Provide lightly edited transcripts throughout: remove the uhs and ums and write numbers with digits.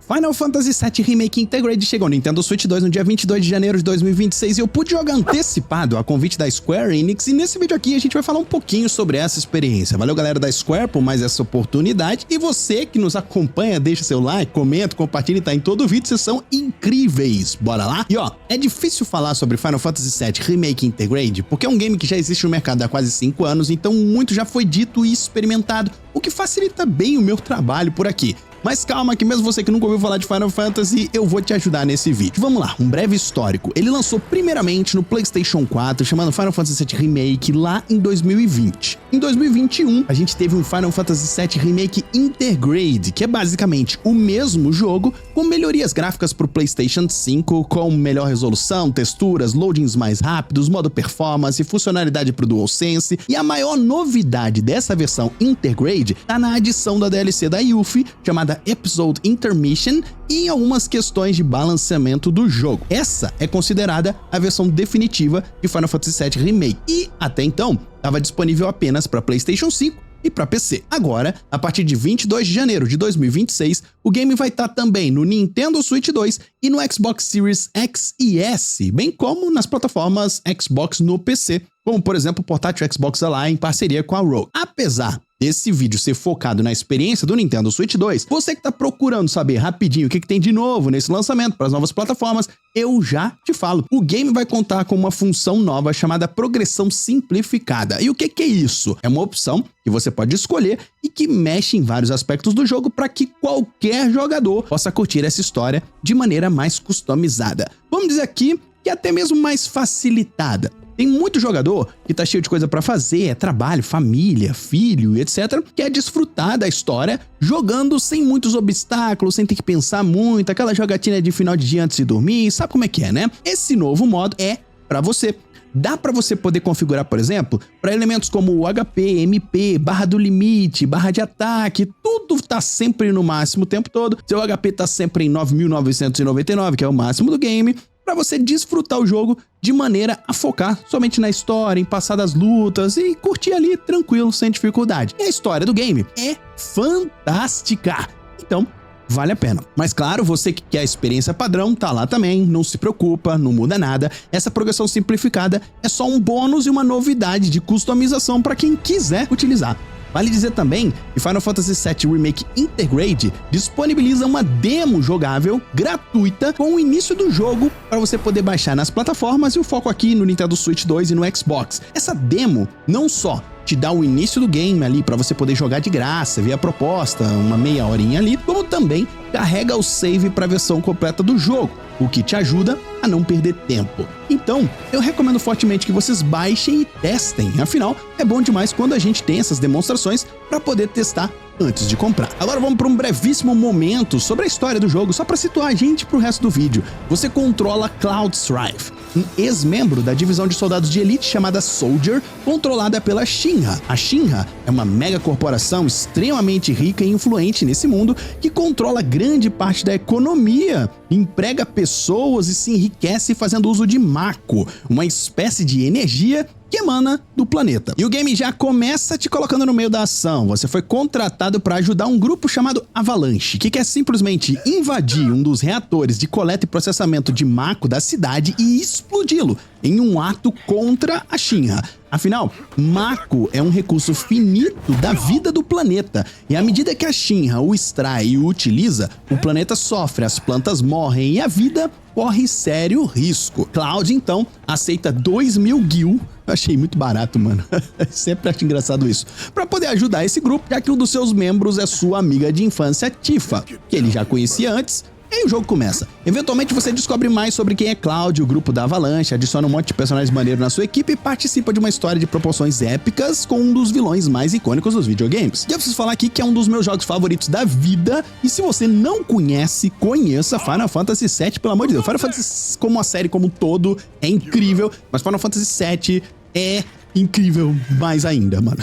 Final Fantasy VII Remake Intergrade chegou no Nintendo Switch 2 no dia 22 de janeiro de 2026 e eu pude jogar antecipado a convite da Square Enix, e nesse vídeo aqui a gente vai falar um pouquinho sobre essa experiência. Valeu, galera da Square, por mais essa oportunidade, e você que nos acompanha, deixa seu like, comenta, compartilha e tá em todo o vídeo, vocês são incríveis. Bora lá? E ó, é difícil falar sobre Final Fantasy VII Remake Intergrade porque é um game que já existe no mercado há quase 5 anos, então muito já foi dito e experimentado, o que facilita bem o meu trabalho por aqui. Mas calma que mesmo você que nunca ouviu falar de Final Fantasy, eu vou te ajudar nesse vídeo. Vamos lá, um breve histórico. Ele lançou primeiramente no PlayStation 4, chamado Final Fantasy VII Remake, lá em 2020. Em 2021, a gente teve um Final Fantasy VII Remake Intergrade, que é basicamente o mesmo jogo, com melhorias gráficas para o PlayStation 5, com melhor resolução, texturas, loadings mais rápidos, modo performance, funcionalidade para o DualSense, e a maior novidade dessa versão Intergrade tá na adição da DLC da Yuffie, chamada Episode Intermission, e em algumas questões de balanceamento do jogo. Essa é considerada a versão definitiva de Final Fantasy VII Remake, e até então estava disponível apenas para PlayStation 5 e para PC. Agora, a partir de 22 de janeiro de 2026, o game vai estar também no Nintendo Switch 2 e no Xbox Series X e S, bem como nas plataformas Xbox no PC, como por exemplo o portátil Xbox Ally em parceria com a Rogue. Apesar desse vídeo ser focado na experiência do Nintendo Switch 2, você que tá procurando saber rapidinho o que tem de novo nesse lançamento para as novas plataformas, eu já te falo. O game vai contar com uma função nova chamada progressão simplificada. E o que é isso? É uma opção que você pode escolher e que mexe em vários aspectos do jogo para que qualquer jogador possa curtir essa história de maneira mais customizada. Vamos dizer aqui que até mesmo mais facilitada. Tem muito jogador que tá cheio de coisa pra fazer, é trabalho, família, filho, etc, quer desfrutar da história jogando sem muitos obstáculos, sem ter que pensar muito, aquela jogatina de final de dia antes de dormir, sabe como é que é, né? Esse novo modo é pra você. Dá pra você poder configurar, por exemplo, para elementos como o HP, MP, barra do limite, barra de ataque, tudo tá sempre no máximo o tempo todo. Seu HP tá sempre em 9.999, que é o máximo do game, para você desfrutar o jogo de maneira a focar somente na história, em passar das lutas e curtir ali tranquilo, sem dificuldade. E a história do game é fantástica, então vale a pena. Mas claro, você que quer a experiência padrão tá lá também, não se preocupa, não muda nada. Essa progressão simplificada é só um bônus e uma novidade de customização para quem quiser utilizar. Vale dizer também que Final Fantasy VII Remake Intergrade disponibiliza uma demo jogável gratuita com o início do jogo para você poder baixar nas plataformas, e o foco aqui no Nintendo Switch 2 e no Xbox. Essa demo não só te dá o início do game ali para você poder jogar de graça, ver a proposta, uma meia horinha ali, como também carrega o save para a versão completa do jogo, o que te ajuda a não perder tempo. Então, eu recomendo fortemente que vocês baixem e testem, afinal, é bom demais quando a gente tem essas demonstrações para poder testar antes de comprar. Agora vamos para um brevíssimo momento sobre a história do jogo, só para situar a gente pro resto do vídeo. Você controla Cloud Strife, um ex-membro da divisão de soldados de elite chamada Soldier, controlada pela Shinra. A Shinra é uma mega corporação extremamente rica e influente nesse mundo, que controla grande parte da economia, emprega pessoas e se enriquece fazendo uso de Mako, uma espécie de energia que emana do planeta. E o game já começa te colocando no meio da ação. Você foi contratado para ajudar um grupo chamado Avalanche, que quer simplesmente invadir um dos reatores de coleta e processamento de Mako da cidade e explodi-lo em um ato contra a Shinra. Afinal, Mako é um recurso finito da vida do planeta, e à medida que a Shinra o extrai e o utiliza, o planeta sofre, as plantas morrem e a vida corre sério risco. Cloud, então, aceita 2.000 gil, eu achei muito barato, mano, sempre acho engraçado isso, para poder ajudar esse grupo, já que um dos seus membros é sua amiga de infância, Tifa, que ele já conhecia antes. E aí o jogo começa. Eventualmente você descobre mais sobre quem é Cloud, o grupo da Avalanche, adiciona um monte de personagens maneiros na sua equipe e participa de uma história de proporções épicas com um dos vilões mais icônicos dos videogames. E eu preciso falar aqui que é um dos meus jogos favoritos da vida, e se você não conhece, conheça Final Fantasy VII, pelo amor de Deus. Final Fantasy como uma série como um todo é incrível, mas Final Fantasy VII é incrível mais ainda, mano.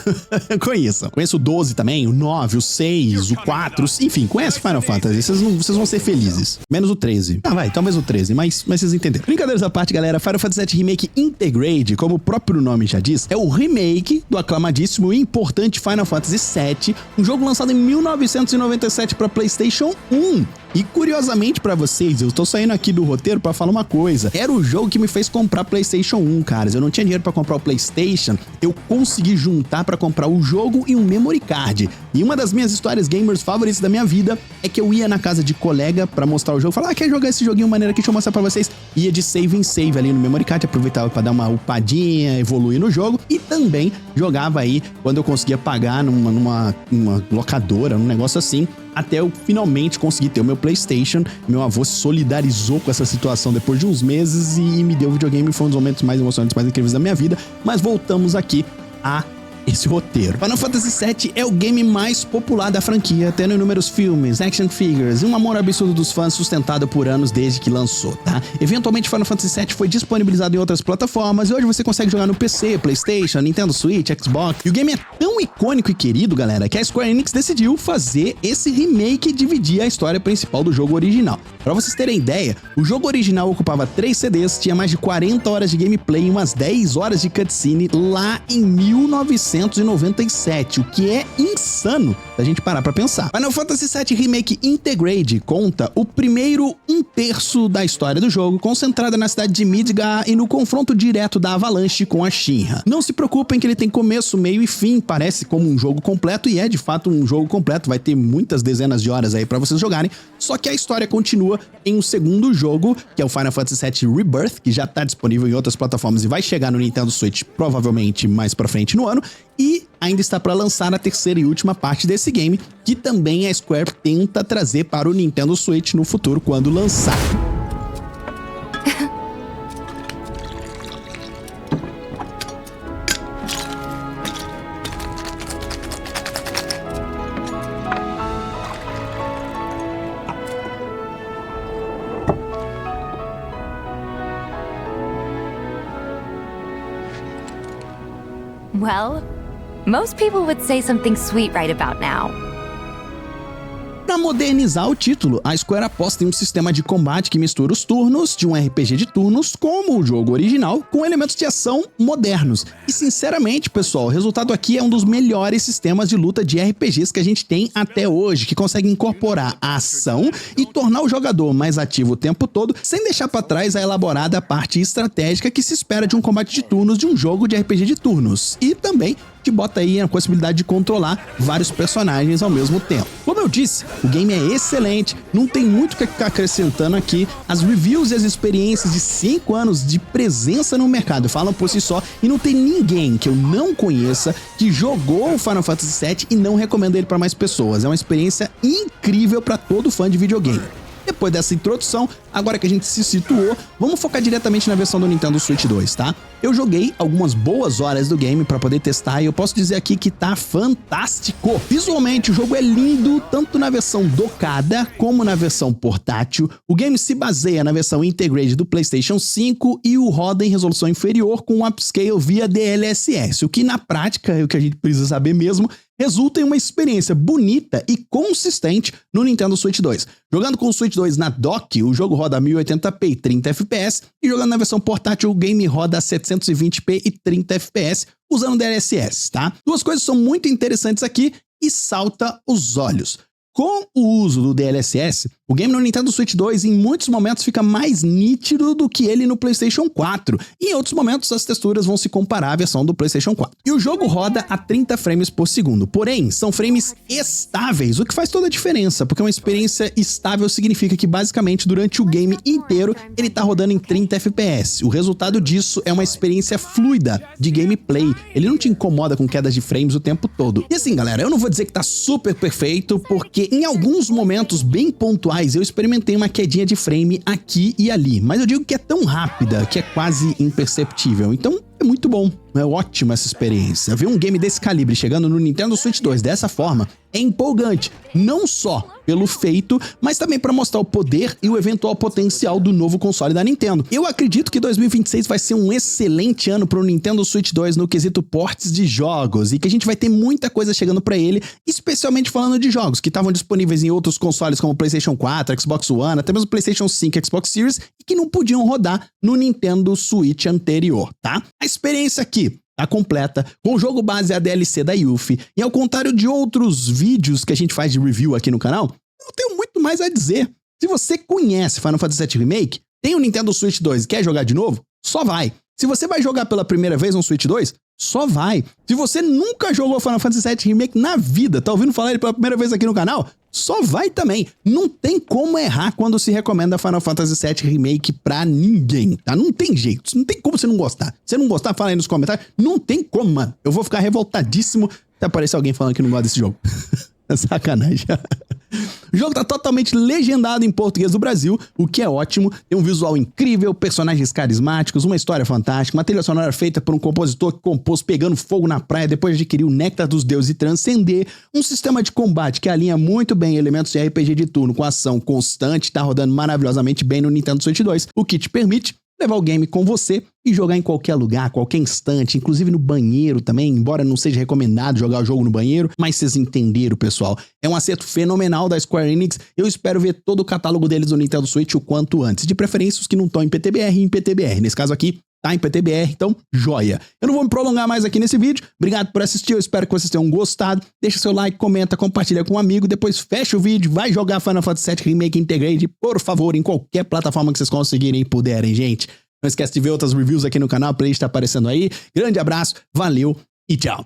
Conheçam. Conheço o 12 também, o 9, o 6, o 4, enfim, conhece Final Fantasy, vocês vão ser felizes. Menos o 13. Ah, vai, talvez o 13, mas vocês entenderam. Brincadeiras à parte, galera, Final Fantasy VII Remake Intergrade, como o próprio nome já diz, é o remake do aclamadíssimo e importante Final Fantasy VII, um jogo lançado em 1997 para PlayStation 1. E curiosamente pra vocês, eu tô saindo aqui do roteiro pra falar uma coisa. Era o jogo que me fez comprar PlayStation 1, caras. Eu não tinha dinheiro pra comprar o PlayStation, eu consegui juntar pra comprar o jogo e um memory card. E uma das minhas histórias gamers favoritas da minha vida é que eu ia na casa de colega pra mostrar o jogo, falar, quer jogar esse joguinho maneiro aqui, deixa eu mostrar pra vocês. Ia de save em save ali no memory card, aproveitava pra dar uma upadinha, evoluir no jogo, e também jogava aí quando eu conseguia pagar numa locadora, um negócio assim, até eu finalmente conseguir ter o meu PlayStation. Meu avô se solidarizou com essa situação depois de uns meses e me deu o videogame. Foi um dos momentos mais emocionantes, mais incríveis da minha vida. Mas voltamos aqui a esse roteiro. Final Fantasy VII é o game mais popular da franquia, tendo inúmeros filmes, action figures e um amor absurdo dos fãs sustentado por anos desde que lançou, tá? Eventualmente, Final Fantasy VII foi disponibilizado em outras plataformas e hoje você consegue jogar no PC, PlayStation, Nintendo Switch, Xbox. E o game é tão icônico e querido, galera, que a Square Enix decidiu fazer esse remake e dividir a história principal do jogo original. Pra vocês terem ideia, o jogo original ocupava 3 CDs, tinha mais de 40 horas de gameplay e umas 10 horas de cutscene lá em 1997, o que é insano da gente parar pra pensar. Final Fantasy VII Remake Intergrade conta o primeiro 1/3 da história do jogo, concentrada na cidade de Midgar e no confronto direto da Avalanche com a Shinra. Não se preocupem que ele tem começo, meio e fim, parece como um jogo completo e é de fato um jogo completo, vai ter muitas dezenas de horas aí pra vocês jogarem, só que a história continua em um segundo jogo, que é o Final Fantasy VII Rebirth, que já tá disponível em outras plataformas e vai chegar no Nintendo Switch provavelmente mais pra frente no ano, e ainda está para lançar a terceira e última parte desse game, que também a Square tenta trazer para o Nintendo Switch no futuro quando lançar. Well, most people would say something sweet right about now. Para modernizar o título, a Square aposta em um sistema de combate que mistura os turnos de um RPG de turnos, como o jogo original, com elementos de ação modernos. E sinceramente, pessoal, o resultado aqui é um dos melhores sistemas de luta de RPGs que a gente tem até hoje, que consegue incorporar a ação e tornar o jogador mais ativo o tempo todo, sem deixar para trás a elaborada parte estratégica que se espera de um combate de turnos de um jogo de RPG de turnos. E também te bota aí a possibilidade de controlar vários personagens ao mesmo tempo. Como eu disse, o game é excelente, não tem muito o que ficar acrescentando aqui. As reviews e as experiências de 5 anos de presença no mercado falam por si só, e não tem ninguém que eu não conheça que jogou o Final Fantasy VII e não recomenda ele para mais pessoas. É uma experiência incrível para todo fã de videogame. Depois dessa introdução, agora que a gente se situou, vamos focar diretamente na versão do Nintendo Switch 2, tá? Eu joguei algumas boas horas do game pra poder testar e eu posso dizer aqui que tá fantástico. Visualmente, o jogo é lindo, tanto na versão docada como na versão portátil. O game se baseia na versão Intergrade do PlayStation 5 e o roda em resolução inferior com upscale via DLSS, o que na prática é o que a gente precisa saber mesmo, resulta em uma experiência bonita e consistente no Nintendo Switch 2. Jogando com o Switch 2 na dock, o jogo roda 1080p e 30 FPS, e jogando na versão portátil, o game roda 720p e 30 FPS, usando DLSS, tá? Duas coisas são muito interessantes aqui e salta os olhos. Com o uso do DLSS, o game no Nintendo Switch 2 em muitos momentos fica mais nítido do que ele no PlayStation 4. E em outros momentos as texturas vão se comparar à versão do PlayStation 4. E o jogo roda a 30 frames por segundo. Porém, são frames estáveis, o que faz toda a diferença, porque uma experiência estável significa que basicamente durante o game inteiro ele tá rodando em 30 FPS. O resultado disso é uma experiência fluida de gameplay. Ele não te incomoda com quedas de frames o tempo todo. E assim, galera, eu não vou dizer que tá super perfeito, porque em alguns momentos bem pontuais eu experimentei uma quedinha de frame aqui e ali, mas eu digo que é tão rápida que é quase imperceptível, então é muito bom, é ótima essa experiência. Ver um game desse calibre chegando no Nintendo Switch 2 dessa forma é empolgante, não só pelo feito, mas também para mostrar o poder e o eventual potencial do novo console da Nintendo. Eu acredito que 2026 vai ser um excelente ano para o Nintendo Switch 2 no quesito ports de jogos, e que a gente vai ter muita coisa chegando para ele, especialmente falando de jogos que estavam disponíveis em outros consoles como PlayStation 4, Xbox One, até mesmo PlayStation 5 e Xbox Series, e que não podiam rodar no Nintendo Switch anterior, tá? A experiência aqui tá completa, com o jogo base a DLC da Yuffie, e ao contrário de outros vídeos que a gente faz de review aqui no canal, eu não tenho muito mais a dizer. Se você conhece Final Fantasy VII Remake, tem o Nintendo Switch 2 e quer jogar de novo, só vai. Se você vai jogar pela primeira vez no Switch 2, só vai. Se você nunca jogou Final Fantasy VII Remake na vida, tá ouvindo falar ele pela primeira vez aqui no canal, só vai também. Não tem como errar quando se recomenda Final Fantasy VII Remake pra ninguém, tá? Não tem jeito, não tem como você não gostar. Se você não gostar, fala aí nos comentários. Não tem como, mano. Eu vou ficar revoltadíssimo se aparecer alguém falando que não gosta desse jogo. Sacanagem. O jogo tá totalmente legendado em português do Brasil, o que é ótimo. Tem um visual incrível, personagens carismáticos, uma história fantástica, uma trilha sonora feita por um compositor que compôs pegando fogo na praia depois de adquirir o néctar dos deuses e transcender, um sistema de combate que alinha muito bem elementos de RPG de turno com ação constante, tá rodando maravilhosamente bem no Nintendo Switch 2, o que te permite levar o game com você e jogar em qualquer lugar, qualquer instante, inclusive no banheiro também, embora não seja recomendado jogar o jogo no banheiro, mas vocês entenderam, pessoal. É um acerto fenomenal da Square Enix, eu espero ver todo o catálogo deles no Nintendo Switch o quanto antes, de preferência os que não estão em PTBR e em PTBR, nesse caso aqui, tá em PTBR, então joia. Eu não vou me prolongar mais aqui nesse vídeo, obrigado por assistir, eu espero que vocês tenham gostado, deixa seu like, comenta, compartilha com um amigo, depois fecha o vídeo, vai jogar Final Fantasy VII Remake Integrated, por favor, em qualquer plataforma que vocês conseguirem e puderem, gente. Não esquece de ver outras reviews aqui no canal, a playlist tá aparecendo aí. Grande abraço, valeu e tchau.